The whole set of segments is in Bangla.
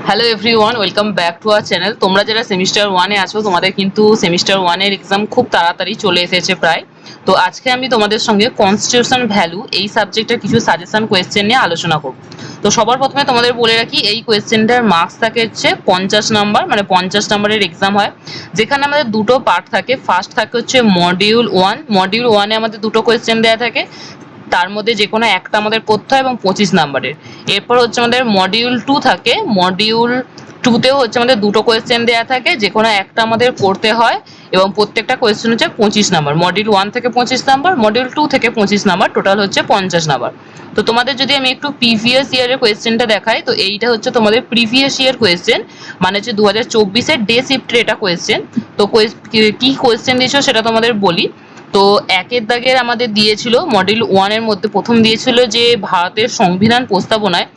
Hello everyone, welcome back to our channel. তোমরা যারা সেমিস্টার ওয়ানে আছো তোমাদের কিন্তু সেমিস্টার ওয়ানের এক্সাম খুব তাড়াতাড়ি চলে এসেছে প্রায়। তো আজকে আমি তোমাদের সঙ্গে কনস্টিটিউশন ভ্যালু এই সাবজেক্টের কিছু সাজেশন কোয়েশ্চেন নিয়ে আলোচনা করব। তো সবার প্রথমে তোমাদের বলে রাখি, এই কোয়েশ্চেনটার মার্কস থাকে হচ্ছে 50 নাম্বার, মানে 50 নাম্বারের এক্সাম হয়, যেখানে আমাদের দুটো পার্ট থাকে। ফার্স্ট থাকে হচ্ছে মডিউল ওয়ান। মডিউল ওয়ানে আমাদের দুটো কোয়েশ্চেন দেওয়া থাকে, তার মধ্যে যে কোনো একটা আমাদের করতে হয় এবং 25 নাম্বারের। এরপর হচ্ছে আমাদের মডিউল টু থাকে। মডিউল টুতেও হচ্ছে আমাদের দুটো কোয়েশ্চেন দেওয়া থাকে, যে কোনো একটা আমাদের করতে হয় এবং প্রত্যেকটা কোয়েশ্চেন হচ্ছে 25 নাম্বার। মডিউল ওয়ান থেকে 25 নাম্বার, মডিউল টু থেকে 25 নাম্বার, টোটাল হচ্ছে 50 নাম্বার। তো তোমাদের যদি আমি একটু প্রিভিয়াস ইয়ারের কোয়েশ্চেনটা দেখাই, তো এইটা হচ্ছে তোমাদের প্রিভিয়াস ইয়ার কোয়েশ্চেন, মানে হচ্ছে 2024-এর ডে শিফটের এটা কোয়েশ্চেন। তো কি কোয়েশ্চেন দিয়েছো সেটা তোমাদের বলি। তো একের দাগের আমাদের দিয়েছিল মডিউল ওয়ানের মধ্যে, প্রথম দিয়েছিল যে ভারতের সংবিধান প্রস্তাবনায়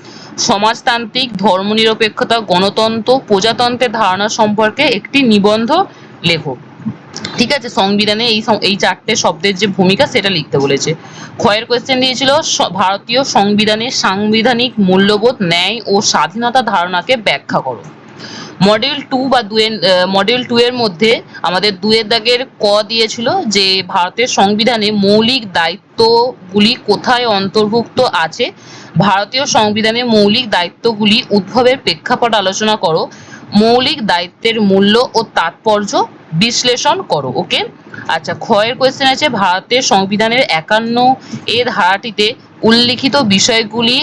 সমাজতান্ত্রিক, ধর্মনিরপেক্ষতা, গণতন্ত্র, প্রজাতন্ত্রের ধারণা সম্পর্কে একটি নিবন্ধ লেখো। ঠিক আছে, সংবিধানে এই চারটে শব্দের যে ভূমিকা সেটা লিখতে বলেছে। ক্ষয়ের কোয়েশ্চেন দিয়েছিল ভারতীয় সংবিধানের সাংবিধানিক মূল্যবোধ, ন্যায় ও স্বাধীনতা ধারণাকে ব্যাখ্যা করো। মডিউল টু বা মডিউল টু এর মধ্যে আমাদের দুয়ের দাগের ক দিয়েছিল যে ভারতের সংবিধানে মৌলিক দায়িত্বগুলি কোথায় অন্তর্ভুক্ত আছে। ভারতীয় সংবিধানে মৌলিক দায়িত্বগুলি উদ্ভবের প্রেক্ষাপট আলোচনা করো। মৌলিক দায়িত্বের মূল্য ও তাৎপর্য বিশ্লেষণ করো। ওকে, আচ্ছা, ক্ষয়ের কোয়েশ্চেন আছে ভারতের সংবিধানের 51 ধারাটিতে উল্লিখিত বিষয়গুলি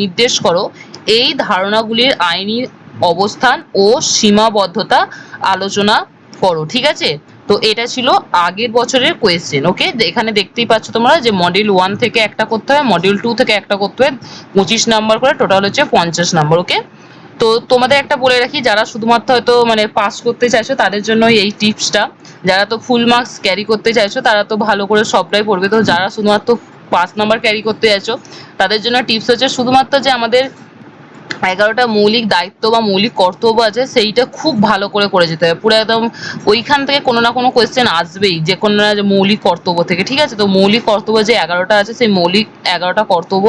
নির্দেশ করো। এই ধারণাগুলির আইনি অবস্থান ও সীমাবদ্ধতা আলোচনা করো। ঠিক আছে, তো এটা ছিল আগের বছরের কোয়েশ্চেন। ওকে, এখানে দেখতেই পাচ্ছ তোমরা যে মডিউল ওয়ান থেকে একটা করতে হয়, মডিউল টু থেকে একটা করতে হয়, 25 নাম্বার করে, টোটাল হচ্ছে 50 নাম্বার। ওকে, তো তোমাদের একটা বলে রাখি, যারা শুধুমাত্র হয়তো মানে পাস করতে চাইছো তাদের জন্য এই টিপসটা। যারা তো ফুল মার্কস ক্যারি করতে চাইছো তারা তো ভালো করে সবটাই পড়বে। তো যারা শুধুমাত্র 5 নাম্বার ক্যারি করতে চাইছো তাদের জন্য টিপস হচ্ছে শুধুমাত্র যে আমাদের 11টা মৌলিক দায়িত্ব বা মৌলিক কর্তব্য আছে সেইটা খুব ভালো করে যেতে হবে পুরো একদম। ওইখান থেকে কোনো না কোনো কোয়েশ্চেন আসবেই, যে কোনো না মৌলিক কর্তব্য থেকে। ঠিক আছে, তো মৌলিক কর্তব্য যে 11টা আছে সেই মৌলিক 11টা কর্তব্য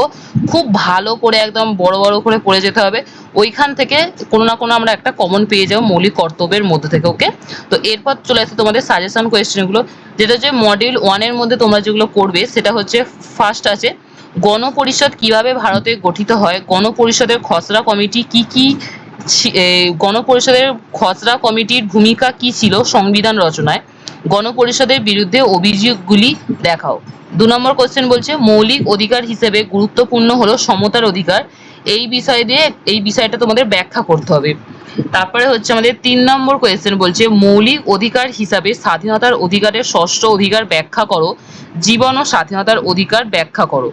খুব ভালো করে একদম বড় বড় করে পড়ে যেতে হবে। ওইখান থেকে কোনো না কোনো আমরা একটা কমন পেয়ে যাবো মৌলিক কর্তব্যের মধ্যে থেকে। ওকে, তো এরপর চলে আসছে তোমাদের সাজেশন কোয়েশ্চেনগুলো, যেটা হচ্ছে মডিউল ওয়ানের মধ্যে তোমরা যেগুলো করবে সেটা হচ্ছে ফার্স্ট আছে গণপরিষদ কিভাবে ভারতে গঠিত হয়। গণপরিষদের খসড়া কমিটি কি গণপরিষদের খসড়া কমিটির ভূমিকা কি ছিল সংবিধান রচনায়। গণপরিষদের বিরুদ্ধে অভিযোগগুলি দেখাও। 2 নম্বর কোশ্চেন বলছে মৌলিক অধিকার হিসেবে গুরুত্বপূর্ণ হলো সমতার অধিকার। এই বিষয়টা তোমাদের ব্যাখ্যা করতে হবে। তারপরে হচ্ছে আমাদের 3 নম্বর কোয়েশ্চেন বলছে মৌলিক অধিকার হিসাবে স্বাধীনতার অধিকারের ষষ্ঠ অধিকার ব্যাখ্যা করো। জীবন ও স্বাধীনতার অধিকার ব্যাখ্যা করো।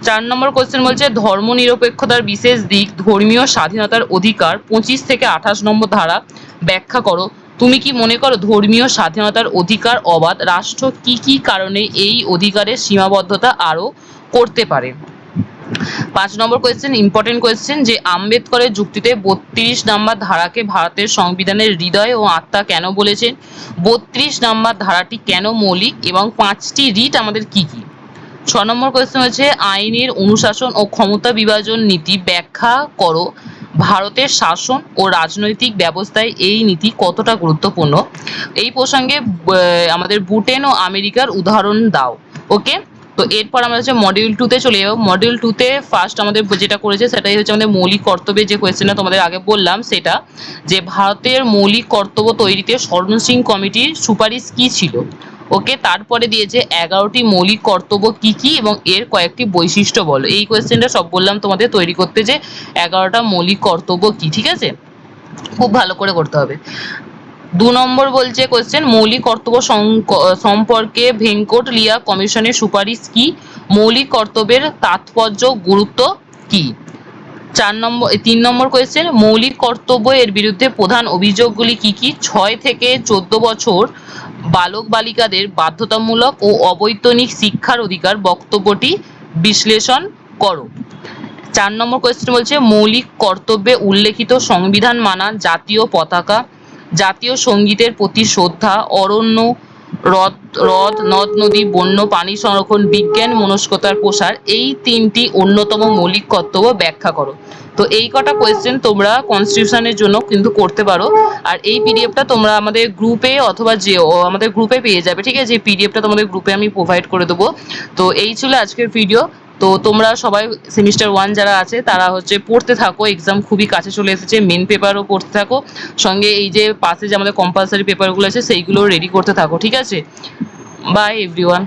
4 নম্বর কোশ্চেন বলছে ধর্মনিরপেক্ষতার বিশেষ দিক, ধর্মীয় স্বাধীনতার অধিকার 25 থেকে 28 নম্বর ধারা ব্যাখ্যা করো। তুমি কি মনে করো ধর্মীয় স্বাধীনতার অধিকার অবাধ? রাষ্ট্র কি কারণে এই অধিকারের সীমাবদ্ধতা আরোপ করতে পারে? 5 নম্বর কোয়েশ্চেন, ইম্পর্টেন্ট কোয়েশ্চেন, যে আম্বেদকরের যুক্তিতে 32 নম্বর ধারাকে ভারতের সংবিধানের হৃদয় ও আত্মা কেন বলেছেন? 32 নম্বর ধারাটি কেন মৌলিক এবং 5টি রিট আমাদের কি কি? 6 নম্বর কোয়েশ্চেন হচ্ছে আইনের অনুশাসন ও ক্ষমতা বিভাজন নীতি ব্যাখ্যা করো। ভারতের শাসন ও রাজনৈতিক ব্যবস্থায় এই নীতি কতটা গুরুত্বপূর্ণ? এই প্রসঙ্গে আমাদের ব্রিটেন ও আমেরিকার উদাহরণ দাও। ওকে, তো এরপর আমরা হচ্ছে মডিউল টুতে চলে যাবো। মডিউল টুতে ফার্স্ট আমাদের যেটা করেছে সেটাই হচ্ছে আমাদের মৌলিক কর্তব্যের যে কোয়েশ্চেনটা তোমাদের আগে বললাম, সেটা যে ভারতের মৌলিক কর্তব্য তৈরিতে স্বর্ণ সিং কমিটির সুপারিশ কি ছিল। ওকে, তারপরে দিয়েছে 11টি মৌলিক কর্তব্য কি এবং এর কয়েকটি বৈশিষ্ট্য বলো। এই কোয়েশ্চেনটা সব বললাম তোমাদের তৈরি করতে, যে 11টা মৌলিক কর্তব্য কি। ঠিক আছে, খুব ভালো করে করতে হবে। 2 নম্বর বলছে কোয়েশ্চেন মৌলিক কর্তব্য সম্পর্কে ভেঙ্কটলিয়া কমিশনের সুপারিশ কি। মৌলিক কর্তব্যের তাৎপর্য গুরুত্ব কি। 3 নম্বর কোয়েশ্চেন মৌলিক কর্তব্য এর বিরুদ্ধে প্রধান অভিযোগগুলি কি। 6 থেকে 14 বছর বালক বালিকাদের বাধ্যতামূলক ও অবৈতনিক শিক্ষার অধিকার, বক্তব্যটি বিশ্লেষণ করো। 4 নম্বর কোয়েশ্চেন বলছে মৌলিক কর্তব্যে উল্লেখিত সংবিধান মানা, জাতীয় পতাকা, জাতীয় সঙ্গীতের প্রতি শ্রদ্ধা, অরণ্য হ্রদ হ্রদ নদ নদী বন্য পানি সংরক্ষণ বিজ্ঞান মনস্কতার প্রসার এই তিনটি অন্যতম মৌলিক কর্তব্য ব্যাখ্যা করো। তো এই কটা কোয়েশ্চেন তোমরা কনস্টিটিউশনের জন্য কিন্তু করতে পারো। আর এই পিডিএফটা তোমরা আমাদের গ্রুপে অথবা যে আমাদের গ্রুপে পেয়ে যাবে, ঠিক আছে? এই পিডিএফটা তোমাদের গ্রুপে আমি প্রোভাইড করে দেবো। তো এই ছিল আজকের ভিডিও। তো তোমরা সবাই সেমিস্টার 1 যারা আছে তারা হচ্ছে পড়তে থাকো, এক্সাম খুবই কাছে চলে এসেছে, মেন পেপারও পড়তে থাকো, সঙ্গে এই যে পাশে যে আমাদের কম্পালসারি পেপারগুলো আছে সেইগুলো রেডি করতে থাকো, ঠিক আছে? By everyone.